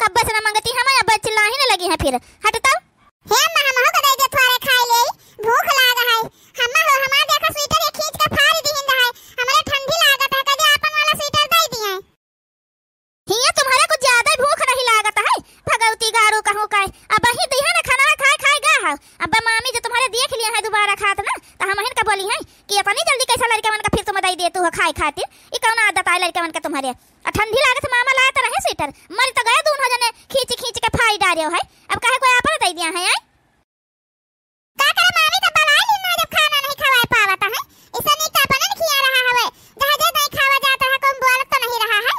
कब से न मंगती हम अब चिल्लाही न लगी है फिर हटता हे अम्मा हम हो दे दे थोड़े खाई ले भूख लागा है हम्मा हो हमार देखा स्वेटर ये खींच के फाड़ दी हिंदा है हमरे ठंडी लागत है कदे अपन वाला स्वेटर दे दिए हिया तुम्हारे कुछ ज्यादा भूख नहीं लागत है भगवती गारू कहूं काय अब ही दिहा न खाना खाए खाए गा है अब मामी जो तुम्हारे देख लिया है दोबारा खात ना त हम हन का बोली है कि इतनी जल्दी कैसा लड़का मन का फिर तुम दई दे तू खाए खातिर ई कौन आदत है लड़का मन का तुम्हारे ठंडी लागत मामा लाया त रहे स्वेटर मर त गए दोनों जने खींच खींच के फाई डारियो है अब काहे कोई आपन दई दिया है का करे मामी तो बलाई ली ना जब खाना नहीं खवाए पावत है ऐसा नहीं का अपन खिया रहा है जहां जे नहीं खावा जाता है कौन बोलत तो नहीं रहा है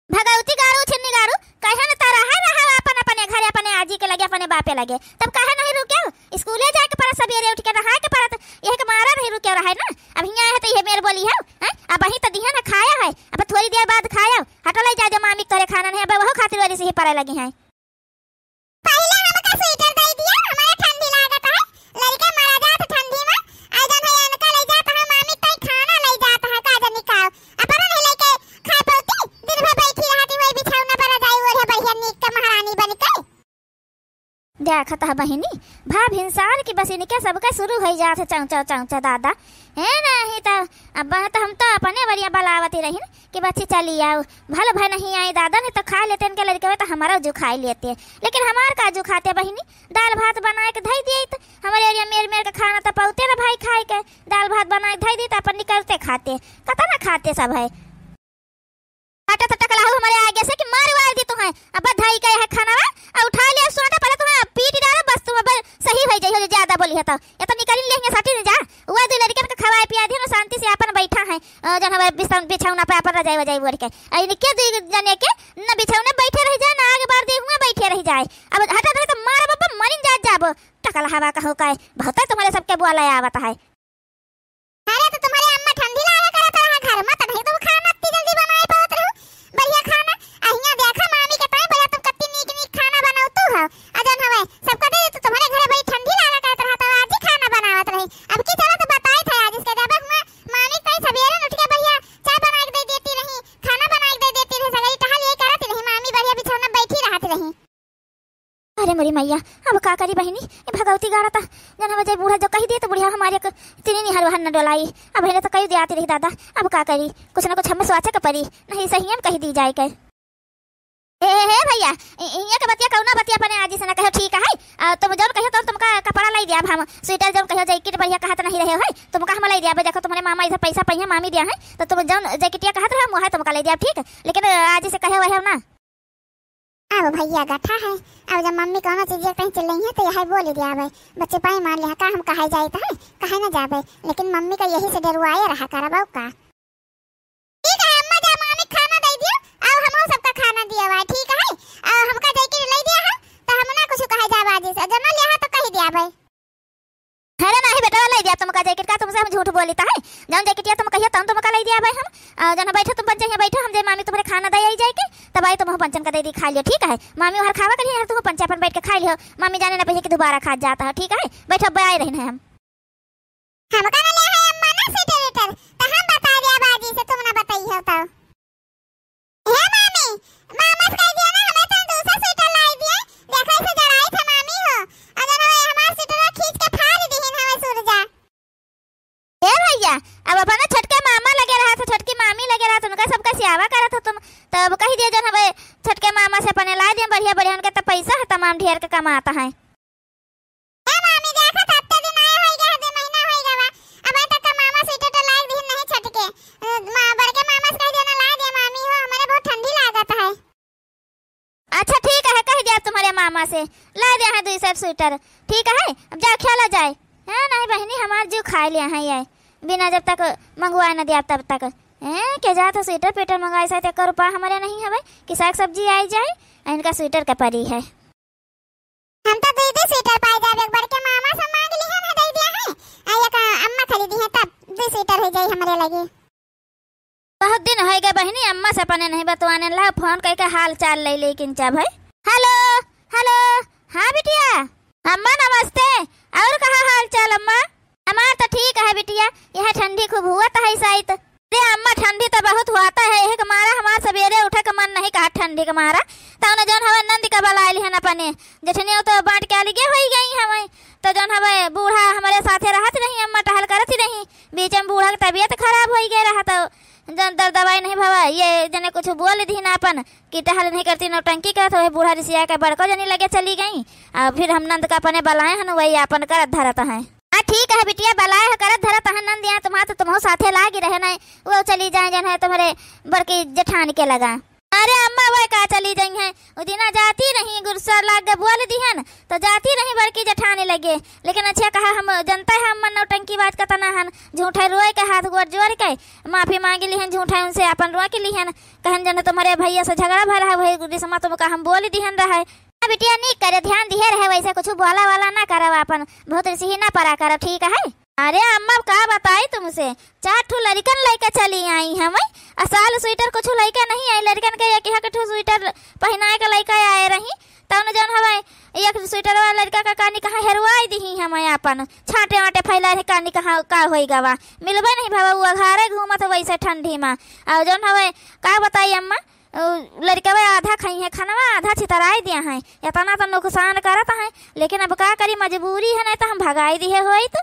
भगवती गारू छिन्नी गारू कहे न तारा है रहा अपन अपने घरे अपने आजी के लगे अपने बापे लगे तब कहे नहीं रुके स्कूले जाके पर सवेरे उठ के नहा के परत यह के मारा नहीं रुके रहा है ना अब हिया है तो ये मेरे बोली है अब वही तो दिया ना खाया है अब थोड़ी देर बाद खाया हटो ले जा मामी करे खाना नहीं अब वो खातिर वाली से ही पड़े लगी है पहले हमका स्वेटर दे दिया हमारे ठंडी लागत है लड़का मारा जात ठंडी में आ जन है इनका ले जाता है मामी तई खाना ले जाता है काज निकाल अपन नहीं लेके खा पौती दिन भर बैठी रहती वही बिछौना पर जाई वो बढ़िया नीक के महारानी बन के देखत है बहिनी भाव इंसान की बस इनके सबका शुरू हो जात है चौंचा चौंचा दादा है नहीं तो अब तो हम तो अपने बढ़िया बलावती रही कि बच्ची चली आओ भले भाई नहीं आई दादा ने तो खा लेते इनके लड़के तो हमारा जो खा लेते लेकिन हमार का जो खाते बहिनी दाल भात बनाए के धई दिए तो हमारे एरिया मेर मेर के खाना तो पाते ना भाई खाए के दाल भात बनाए धई दी तो अपन निकलते खाते कता ना खाते सब है आटा तो टकला हो हमारे आगे से कि मार वार दी तुम्हें अब धई के है खाना और उठा लिया सोटा पहले तुम्हें पीट डालो बस तुम अब सही हो जाई हो ज्यादा बोली है तो ये तो निकल लेंगे साटी न जा वो दो लड़के के खवाए पिया दी ना शांति से अपन बैठा है जन हमारे बिछौना पे अपन रजाई वजाई बोल के इनके दो जने के न बिछौने बैठे रह जाए ना आगे बार दे हुए बैठे रह जाए अब हटा दे तो मार बाबा मरिन जा जाबो टकला हवा का हो काय बहुत तुम्हारे सबके बुआ लाया आवत है अरे तो तुम्हारे अम्मा ठंडी लाया करत है घर में तो नहीं तो खाना इतनी जल्दी बनाए पावत रहो बढ़िया खाना अहिया देखा मामी के ताई भैया तुम कितनी नीक नीक खाना बनावतू हो अजन हवे सबका दे तो तुम्हारे घर भाई ठंडी लागा करत रहा तो आज ही खाना बनावत रही अब की चलो तो बताई था आज इसके जब हुआ मामी ताई सवेरे उठ के भैया चाय बना के दे देती रही खाना बना के दे देती रही सगरी टहल ये करत रही मामी बढ़िया बिछौना बैठी रहत रही अरे मेरी मैया अब का करी बहिनी ये भगवती गाड़ा था जन वजह बूढ़ा जो कही दे तो बुढ़िया हमारे को तिनी नहीं हरवहन न डोलाई अब है तो कही दे आती रही दादा अब का करी कुछ ना कुछ हमें सोचा का परी नहीं सही हम कही दी जाए के हे भैया ये के बतिया कौना बतिया पने आज से ना कहो ठीक है तुम जब कहो तो तुमका कपड़ा लाई दिया हम स्वेटर जब कहो जैकेट बढ़िया कहत नहीं रहे हो तुमका हम लाई दिया देखो तुम्हारे मामा इधर पैसा पहिया मामी दिया है तो तुम जब जैकेटिया कहत रहे हम वहां तुमका लाई दिया ठीक लेकिन आज से कहे वह ना अब भैया गठा है अब जब मम्मी कहना चीज कहीं चल रही है तो यही बोल दिया भाई बच्चे पाई मार लिया का हम कहे जाए है कहे ना जाबे लेकिन मम्मी का यही से डरवाए रहा करबाऊ का ठीक है अम्मा जा मामी खाना दे दियो अब हमो सबका खाना दिया भाई ठीक है और हमका जैकेट ले दिया है तो हम ना कुछ कहे जाबा जी से जना लिया तो कह दिया भाई अरे नहीं बेटा ले दिया तुमका जैकेट का तुमसे हम झूठ बोलता है जब जैकेटिया तुम कहिया तब तुमका ले दिया भाई हम जन बैठो तुम पंचन बैठो हम जे मामी तुम्हारे खाना दे आई जाए के तब आई तुम पंचन का दे दी खा लियो ठीक है मामी वहां खावा करिए तुम पंचा अपन बैठ के खा लियो मामी जाने ना पहले कि दोबारा खा जाता है ठीक है बैठो आए रहना हम हमका ना ले है अम्मा ना स्वेटर तो हम बता दिया बाजी से तुम ना बताई हो तो हे मामी मामा से कह दिया ना हमें तो दूसरा स्वेटर लाई दिया देखो इसे जड़ाई था मामी हो अगर हमारा स्वेटर खींच के फाड़ दी है हमें सूरजा ए भैया अब अपना छटके मामा लगे रहा था छटकी मामी लगे रहा था उनका सबका सियावा करा था तुम तब कही दिया जन हमें छटके मामा से अपने ला दिया बढ़िया बढ़िया उनका तो पैसा है तमाम ढेर का कमाता है ए मामी देखा था हफ्ते दिन आए होई गया 2 महीना होई गवा अब तक का मामा स्वेटर तो लाई दी नहीं छटके मां बड़के मामा से कह दिया ना ला दिया मामी हो हमारे बहुत ठंडी लागत है अच्छा ठीक है कह दिया तुम्हारे मामा से ला दिया है 2 सेट स्वेटर ठीक है अब जा खेला जाए है नहीं बहनी हमार जो खा लिया है ये बिना जब तक मंगवाए ना दिया तब तक के जा तो स्वेटर पेटर मंगाए से एक रुपया हमारे नहीं है कि साग सब्जी आई जाए इनका स्वेटर का परी है हम तो दे स्वेटर पाई जावे एक बार के मामा से मांग ली है ना दे दिया है आया का अम्मा खरीदी है तब 2 स्वेटर हो जाए हमारे लगे बहुत दिन हो गए बहनी अम्मा से अपने नहीं बतवाने ला फोन करके हाल चाल ले लेकिन जब है हेलो हेलो हाँ बिटिया अम्मा नमस्ते और कहा हाल चाल अम्मा हमार तो ठीक है बिटिया यह ठंडी खूब हुआ था शायद रे अम्मा ठंडी तो बहुत हुआ है एक मारा हमारा सवेरे उठे का मन नहीं कहा ठंडी का मारा तो तौन जौन हवे नंद का बलाइल हन अपने जेठनी तो बांट के अलगे हो गई हवे। तो जौन हवे बूढ़ा हमारे साथे रहत नहीं, अम्मा टहल करत नहीं, बीच में बूढ़ा की तबीयत खराब हो गई रहा। तो जन दर दवाई नहीं भवा ये जने कुछ बोल दी ना अपन कि टहल नहीं करती नौटंकी करत हो। बूढ़ा रिसिया के बड़को जनी लगे चली गई। अब फिर हम नंद का अपने बलाए हन वही अपन करत धरत हैं। ठीक है बिटिया बलाए करत धरत हन नंद यहाँ तुम्हारा तो तुम्हारे साथे लागी रहे ना वो चली जाए जन है तुम्हारे बड़की जेठान के लगा। अरे अम्मा वह का चली गई है वो दिना जाती रही गुस्सा लाग बोल दी हन तो जाती रही बड़की जेठानी लगे। लेकिन अच्छा कहा हम जनता है हम नौटंकी बात का तना हन झूठे रोए के हाथ गोड़ जोड़ के माफी मांगी ली हन झूठे उनसे अपन रोए के ली हन कहन जन तुम्हारे भैया से झगड़ा भर है वही गुस्सा तुमका हम बोल दी हन रहा बिटिया नहीं करे ध्यान दिए रहे वैसे कुछ बोला वाला ना करो अपन बहुत सी ना परा करो ठीक है। अरे अम्मा का बताई तुमसे 4 ठो लड़कन लड़का चली आई हमें असाल स्वेटर कुछ लड़का नहीं आई लड़कन के एक ठो स्वेटर पहनाए के लड़का आए रही तब जौन हवे एक स्वेटर वाला लड़का का कहानी कहाँ हेरवाई दी हमें अपन छाटे वाटे फैला रहे कहानी कहाँ का हो गवा मिलबे नहीं भावा वो घरे घूमत वैसे ठंडी में और जौन हवे का बताई अम्मा लड़का आधा खाई है खाना आधा छितराई दिया है इतना तो नुकसान करता है लेकिन अब का करी मजबूरी है नहीं तो हम भगाई दी है होई तो।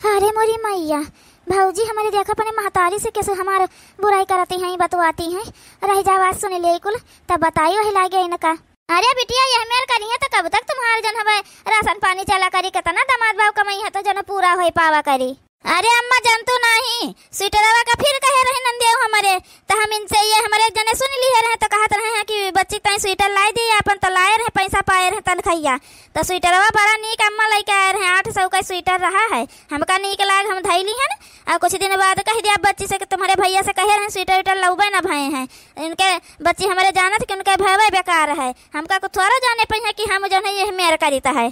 अरे मोरी मैया भाऊजी हमारे देखा अपने महतारी से कैसे हमारे बुराई करती हैं बतवाती हैं रह जा आवाज सुने ले कुल तब बताई वही लागे इनका। अरे बिटिया यह मेल करी है तो कब तक तुम्हारे जन हमें राशन पानी चला करी कितना दामाद भाव कमाई है तो जन पूरा हो पावा करी। अरे अम्मा जानतो नहीं स्वेटरवा का फिर कहे रहे नंदिया हमारे तो हम इनसे ये हमारे जने सुन लिए रहे तो कहते रहे हैं कि बच्ची तई स्वेटर लाई दी अपन तो लाए रहे पैसा पाए रहे तनखैया तो स्वेटरवा बड़ा नीक अम्मा लेके आए रहे 800 का स्वेटर रहा है हमका नीक लाग हम धैली है और कुछ दिन बाद कह दिया बच्ची से कि तुम्हारे भैया से कहे रहे स्वेटर वेटर लौबे ना भय हैं इनके बच्ची हमारे जानत कि उनके भयवे बेकार है हमका को थोड़ा जाने पे है कि हम जो है ये मेर करीता है।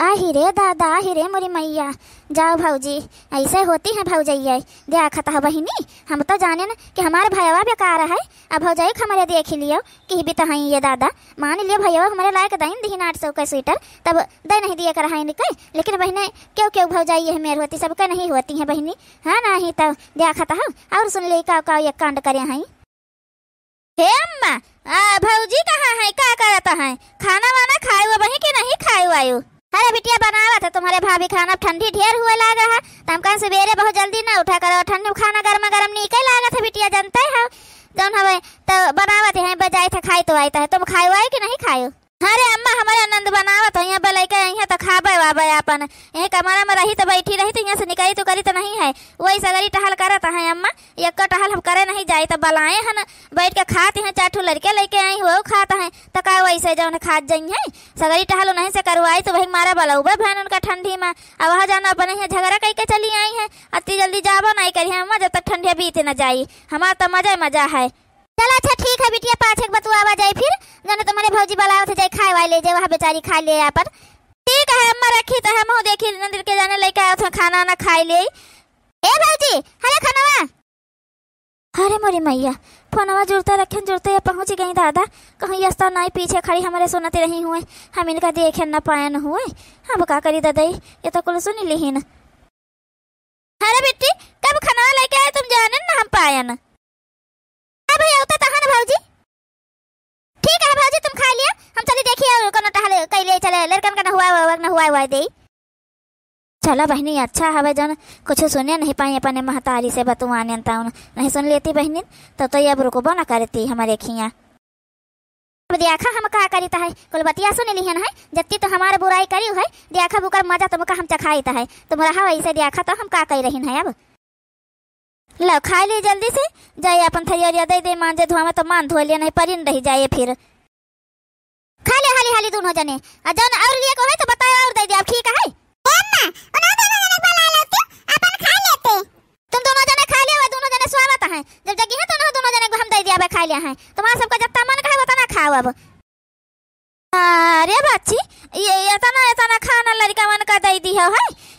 आही रे दादा आही रे मोरी मैया जाओ भाऊजी ऐसे होती है भौजैया देखता है बहिनी हम तो जाने ना कि हमारे भैया बेकार है अब भौजाई हमारे देख लियो कि भी तो है ये दादा मान लियो भैया हमारे लायक दिन दी 800 का स्वेटर तब दे नहीं दिया कर निकल लेकिन बहने क्यों क्यों भौजाई है मेर होती सबका नहीं होती है बहनी हाँ नहीं तो देखता है और सुन ले का ये कांड करे हैं। हे अम्मा भौजी कहाँ है क्या करता है खाना वाना खाए हुआ बही कि नहीं खाए वायु। अरे बिटिया बनावा था तुम्हारे भाभी खाना ठंडी ढेर हुए लागा है तम कहाँ सवेरे बहुत जल्दी ना उठा करो ठंडी खाना गर्मा गर्म निकल लागा था बिटिया जानते है जौन हवे तो बनावत है बजाए थे खाई तो आयता है तुम खाए हुआ कि नहीं खाए। अरे अम्मा हमारे आनंद बनावत हो यहाँ पे लेके यहाँ तो खाबे वाबे अपन यही कमरा में रही तो बैठी रही तो यहाँ से निकली तो करी तो नहीं है वही सगरी टहल करत है अम्मा एक टहल हम करे नहीं जाए तो बलाए है बैठ के खाते हैं 4 ठो लड़के लेके आई वो खाता है तो का वैसे जौन खात जाई है सगरी टहल नहीं से करवाई तो भाई मारा बलौबे बहन उनका ठंडी में अब वहाँ जाना अपन यहाँ झगड़ा कह के चली आई है अति जल्दी जाबो नहीं करी अम्मा जब तक ठंडिया बीत न जाई हमारा तो मजा है। चल अच्छा ठीक है बिटिया पाछे बतुआवा जाए फिर जाने तुम्हारे भौजी बलावत जाए खाए वाले ले जाए वहाँ बेचारी खा ले पर ठीक है अम्मा रखी तो हम देखी मंदिर के जाने लेके आए थे खाना ना खाए ले ए भौजी हरे खाना अरे मोरी मैया फोनवा जुड़ते रखे जुड़ते पहुंच गई दादा कहीं यस्ता नहीं पीछे खड़ी हमारे सुनते रही हुए हम इनका देखे न पाए न हुए अब का करी दादाई ये तो कुल सुन ली न। अरे बेटी कब खाना लेके आए तुम जाने न हम पाए न भैया होता था ना भौजी ठीक है भौजी तुम खा लिया हम चली देखिए कोनो टहल कैले चले लड़कन का न हुआ दे चलो बहनी अच्छा हवे जन कुछ सुने नहीं पाई अपने महतारी से बतुआने नहीं सुन लेती बहनी तो ये अब रुकबो न करती हमारे खिया अब देखा हम का करीता है कुल बतिया सुन लिहन है जत्ती तो हमारे बुराई करी है देखा बुकर मजा तुमका हम चखाईता है तुम रहा वैसे देखा तो हम का कह रही है अब लो खा ले जल्दी से जाए अपन थैया दे मांजे धुआ में तो मान धो लिया नहीं परिन रही जाए फिर खा ले हाली हाली दोनों जने जन और लिए को है तो बताओ और दे दे अब ठीक है अम्मा उन दोनों जने बुला लेते अपन खा लेते तुम दोनों जने खा लिया दोनों जने स्वागत है जब जगी है तो दोनों जने को हम दे दिया बे खा लिया है तुम्हारा सबका जब मन का है बता ना खाओ अब। अरे बच्ची ये इतना खाना लड़का मन का दे दी है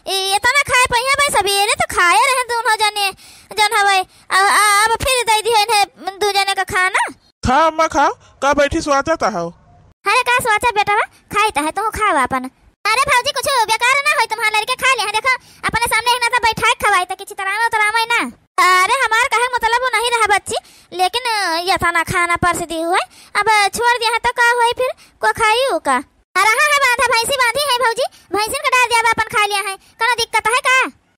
इतना खाए पहिया भाई सवेरे तो खाए रहे दोनों जने जन हवे अब फिर दे दी है दो जने का खाना खा अम्मा खा का बैठी स्वाचता है। अरे का स्वाचा बेटा खाईता है तो खावा अपन। अरे भौजी कुछ बेकार ना होई तुम्हारे लड़के खा ले देखो अपने सामने एक ना तो बैठा खवाई तो किसी तरह ना। अरे हमार कहे मतलब नहीं रहा बच्ची लेकिन ये थाना खाना परस दी हुए अब छोड़ दिया है तो का हुई फिर को खाई हो का रहा है बाधा भैंसी बांधी है भौजी भैंसिन का डाल दिया अपन खा लिया है कोनो दिक्कत है का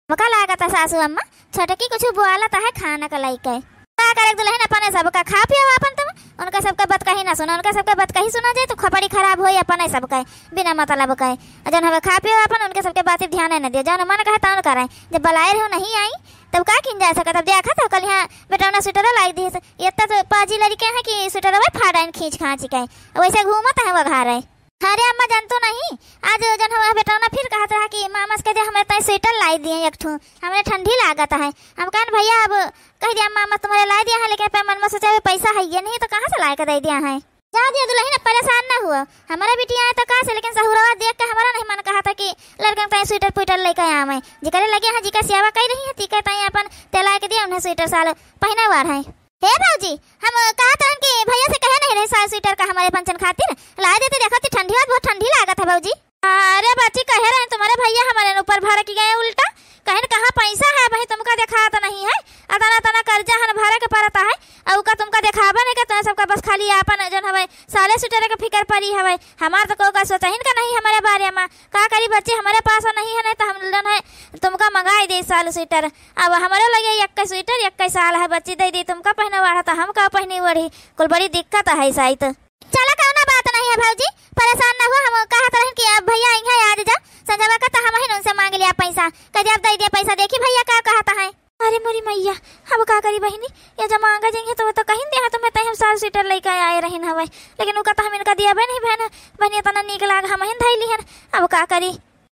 मका लागत है सासू अम्मा छटकी कुछ बुआलत है खाना का लाइक है का करे दुल्हन अपन सबका खा पियो अपन तुम उनका सबका बात कहीं ना सुना उनका सबका बात कहीं सुना जाए तो खपड़ी खराब होई अपन सबका बिना मतलब का जन हमें खा पियो अपन उनके सबके बात ध्यान न दिया जन मन कहे तौन करे जब बलाए रहो नहीं आई तब का किन जा सका तब देखा था कल यहाँ बेटा स्वेटर लाई दी इतना तो पाजी लड़के हैं कि स्वेटर फाड़ाइन खींच खाँच के वैसे घूमत है वो घर है अरे अम्मा जानतो नहीं आज जन हमारा बेटा ना फिर कहा था कि मामा से कहते हमें तो स्वेटर लाई दिए एक ठू हमें ठंडी लागत है हम कहन भैया अब कह दिया मामा तुम्हारे ला दिया है लेकिन मन में सोचा पैसा है ये नहीं तो कहाँ से ला के दे दिया है जा दिया दुल्हन परेशान ना हुआ हमारा बेटी आए तो कहाँ से लेकिन सहुरवा देख के हमारा नहीं मन कहा था कि लड़कन का स्वेटर पुटर लेकर आया मैं जिकरे लगे हैं जिका सेवा कर रही है तीका ताई अपन तेला के दिया उन्हें स्वेटर साल पहना हुआ है हे भाजी हम कहा था कि भैया से कहे नहीं रहे साल स्वेटर का हमारे पंचन खातिर ला देते देखो तो ठंडी बहुत ठंडी लागत है भाजी अरे बच्ची कह रहे हैं तुम्हारे भैया हमारे ऊपर भर के गए उल्टा कहे कहाँ पैसा है भाई तुमका देखा तो नहीं है अतना तना कर्जा हन भरे के पड़ता है और का तुमका दिखावा नहीं का सबका बस खाली अपन जन हवे साले स्वेटर के फिकर पड़ी हवे हमार तो को का सोचा ही का नहीं हमारे बारे में का करी बच्चे हमारे पास नहीं है नहीं तो हम जन है तुमका मंगाई दे साल स्वेटर अब हमारे लगे एक स्वेटर एक साल है बच्ची दे दी तुमका पहने वाला था हम का पहनी वड़ी कुल बड़ी दिक्कत है शायद चला कौना बात नहीं है भौजी परेशान ना हो हम कहा था कि अब भैया यहाँ याद जा संजवा का तो हम ही उनसे मांग लिया पैसा कभी अब दे दिया पैसा देखी भैया क्या कहता है अरे मोरी मैया हम का करी बहनी ये जब मांगा जाएंगे तो वो तो कहीं दे तुम्हें तय हम साल स्वेटर लेकर आए रहे हवे लेकिन उनका तो हम इनका दिया नहीं बहन बहन इतना निक लाग हम ही धैली है अब का करी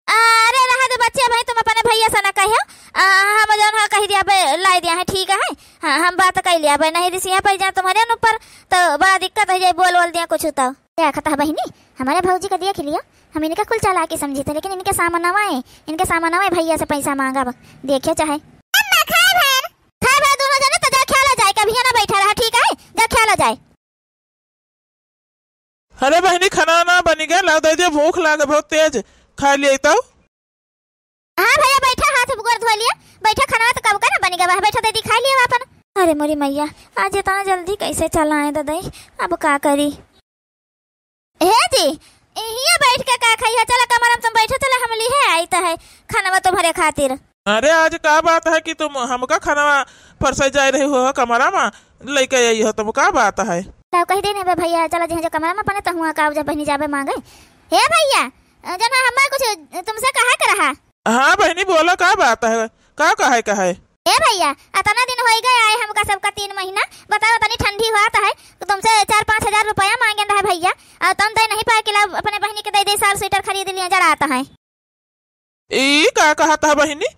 अरे रहा दे बच्चे भाई तुम अपने भैया से ना कहियो हम जौन कह दिया ला दिया है ठीक है हाँ हम बात कर लिया नहीं दिसिया पर जा तुम्हारे ऊपर तो बड़ा दिक्कत हो जाए बोल दिया कुछ तो क्या खता बहनी हमारे भौजी का देख लिया हम इनका कुल चला के समझे थे लेकिन इनके सामान आए भैया से पैसा मांगा देखियो चाहे दोनों जने तो जा ख्याल जाए कभी ना बैठा रहा ठीक है जा ख्याल जाए अरे बहनी खाना ना बनी गया ला दे भूख लागे बहुत तेज खा लिए तो हाँ भैया बैठा हाथ गोड़ धो लिया बैठा खाना तो कब का ना बनी गया बैठा दे खा लिया अपन अरे मोरी मैया आज इतना जल्दी कैसे चला है दादा अब का करी हे जी ये बैठ के का खाई है चला कमरा में तुम बैठो चला हम ली है आई तो है खाना तो भरे खातिर अरे आज का बात है कि तुम हमका खाना फरसा जा रहे हो कमरा में लेके आई हो तुम का बात है तो कह देने भैया चला जो कमरा में पने तो हुआ का जब बहनी जाबे मांगे हे भैया जना हमार कुछ तुमसे कहा कर रहा हाँ बहनी बोलो का बात है का कहे ए भैया इतना दिन हो गए आए हमका सबका 3 महीना बताओ तनी ठंडी हुआ है तो तुमसे 4-5 हजार रुपया मांगे है भैया और तुम दे नहीं पाए कि अपने बहनी के दे साल स्वेटर खरीद लिया जरा आता है ई का कहता है बहनी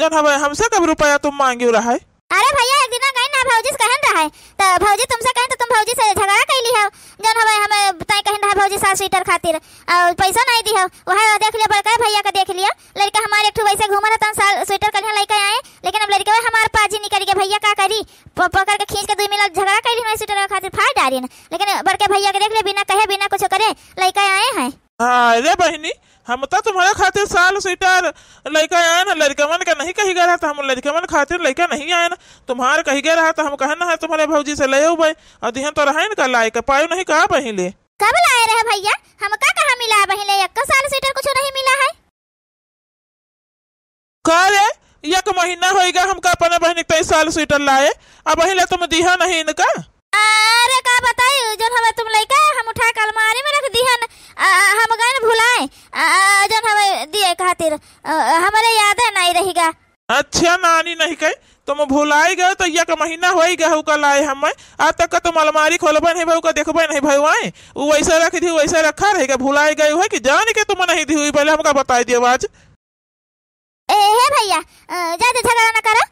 जन हमें हमसे कब रुपया तुम मांगे रहा है अरे भैया एक दिन गई ना भौजी से कहन रहा है तो भौजी तुमसे कहें तो तुम भौजी से झगड़ा कैली हो जन हमें बताए कहन रहा भौजी साल स्वेटर खातिर और पैसा नहीं दी हो वह देख लिया बड़का भैया का देख लिया लड़का हमारे एक वैसे घूमा रहता साल स्वेटर कहीं लेके आए लेकिन अब लड़के हमारे पाजी निकल गया भैया का करी पकड़ के खींच के 2 मिनट झगड़ा कैली ना स्वेटर खातिर फाड़ डाली लेकिन बड़के भैया के देख लिया बिना कहे बिना कुछ करे लेके आए हैं अरे बहनी हम तो तुम्हारे खातिर साल स्वेटर लेके आए ना लड़का मन का नहीं कही गया था हम लड़का मन खातिर लेके नहीं आए ना तुम्हारे कही गया रहा तो हम कहना है तुम्हारे भौजी से ले भाई और दिहन तो रहा का लाए का पायो नहीं कहा बहिले कब लाए रहे भैया हमका कहा मिला बहिले एक साल स्वेटर कुछ नहीं मिला है का रे 1 महीना होएगा हमका अपने बहनी 23 साल स्वेटर लाए अब बहिले तुम दिहा नहीं इनका अरे का बताई जो हमें तुम लेके हम उठा के अलमारी में रख दिहन हम गए भुलाए जो हमें दिए खातिर हमारे याद है नहीं रहेगा अच्छा नानी नहीं कहे तुम भुलाई गए तो 1 महीना हो गया हो कल आए हम आज तक का तुम अलमारी खोलबे नहीं भाई देखबे नहीं भाई वहाँ वो वैसा रख दी वैसा रखा रहेगा भुलाई गए हुए कि जान के तुम नहीं दी हुई पहले हमका बताई दियो आज हे भैया ज्यादा झगड़ा न करो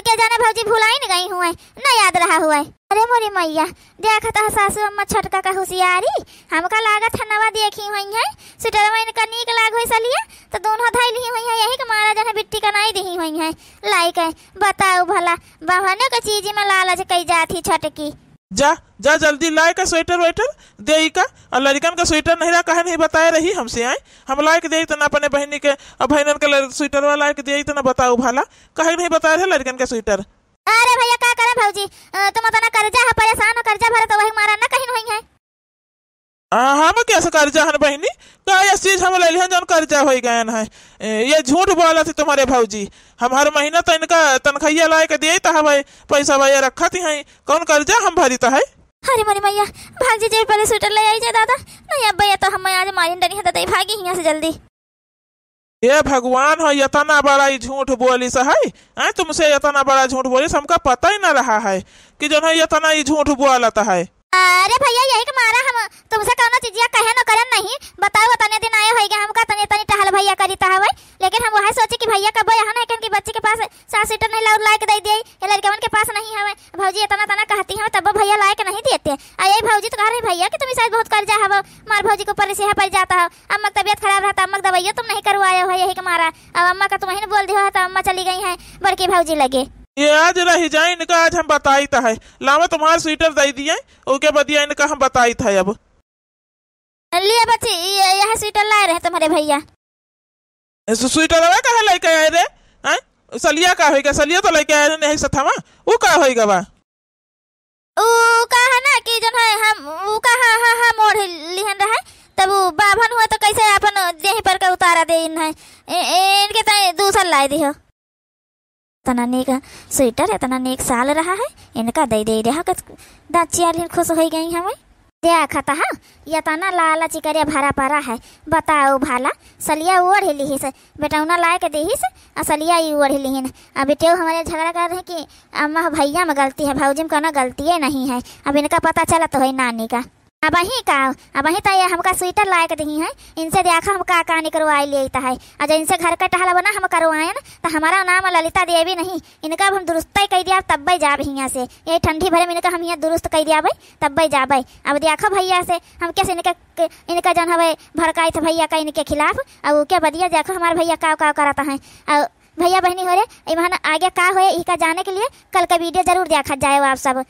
के जाने भौजी भुलाई नहीं गई हुए न याद रहा हुआ अरे मोरी मैया देखा था सासू अम्मा छटका का होशियारी हमका लागत है नवा देखी हुई है स्वेटर में इनका नीक लाग हुई सलिया तो दोनों धैली हुई है यही के मारा जने बिट्टी का नहीं दी हुई है लाइक है बताओ भला बहनों के चीज में लालच कई जाती छटकी जा जा जल्दी लाए का स्वेटर वेटर दे का और लड़कन का स्वेटर नहीं रहा कहे नहीं बताए रही हमसे आए हम लाए के दे तो ना अपने बहनी के और बहनन के स्वेटर वाला लाए के दे तो ना बताओ भला कहे नहीं बताए रहे लड़कन का स्वेटर अरे भैया का करे भौजी तुम अपना कर्जा है परेशान कर्जा हन बहनी का ये चीज हम ले लिहन जौन कर्जा हो गए है। ये झूठ बोला थी तुम्हारे भौजी। हम हर महीना तो इनका तनखैया ला के दिए भाई पैसा भैया रखा थी है कौन कर्जा हम भरी है। अरे मोरी मैया भाग जी पहले स्वेटर ले आई जा दादा। नहीं अब भैया तो हम आज मारी डरी है दादा भागी यहाँ से जल्दी। ये भगवान हो इतना बड़ा ही झूठ बोली है तुमसे इतना बड़ा झूठ बोली हमका पता ही ना रहा है कि जो है इतना ही झूठ बोलता है। अरे भैया यही के मारा हम तुमसे कौनो चीजिया कहे न करन नहीं बताओ तने दिन आए होइगे हमका तने तने टहल भैया करी हवे लेकिन हम वह सोचे कि भैया कब यहाँ है कि बच्चे के पास 7 सीटर नहीं लायक दे दिए ये लड़कवन के पास नहीं हवे भौजी इतना तना कहती है तब भैया लायक नहीं देते। यही भौजी तो कह रहे भैया कि तुम शायद बहुत कर्जा हव मार भौजी को ऊपर से पड़ जाता है। अम्मा तबियत खराब रहता अम्मा दवाइया तुम नहीं करवाए हो यही के मारा। अब अम्मा का तुम ही बोल दिया तो अम्मा चली गई है बड़की भौजी लगे। ये आज रही जाए इनका आज हम बताई था है लावा तुम्हारे स्वेटर दे दिए ओके बदिया इनका हम बताई था। अब लिए बच्ची यह स्वेटर लाए रहे तुम्हारे भैया। स्वेटर कहा लेके आए रे हैं सलिया का होगा सलिया तो लेके आए नहीं सथावा वो का होगा बा ऊ कहा ना कि जन है हम ऊ कहा हा मोड़ लिहन रहे तब वो बाभन हुआ तो कैसे अपन देह पर का उतारा दे इन है इनके तय दूसरा लाए दी हो तना नेक स्वेटर इतना नेक साल रहा है इनका दे दे रहा दाचियार खुश हो गई हमें देखा था ये तना लाला चिकरिया भरा पड़ा है। बताओ भाला सलिया ओढ़ ली से बेटौना लाए के देही से असलिया ही ओढ़ ली। अब बेटे हमारे झगड़ा कर रहे कि अम्मा भैया में गलती है भौजी में कोनो गलती नहीं है। अब इनका पता चला तो है नानी का अब वही तो ये हमका स्वेटर लायक दी है इनसे देखा हम का निकलवाई लेता है। आज इनसे घर का टहला बना हम करवाए ना तो हमारा नाम ललिता देवी नहीं इनका हम दुरुस्त कह दिया तब जाब यहाँ से ये ठंडी भरे में इनका हम यहाँ दुरुस्त कह दिया तब जाब। अब देखो भैया से हम कैसे इनका जन हवे भड़काई थे भैया का इनके खिलाफ। अब क्या बदिया देखो हमारे भैया का कराता है। अब भैया बहनी हो रहे आगे का हो जाने के लिए कल का वीडियो जरूर देखा जाए आप सब।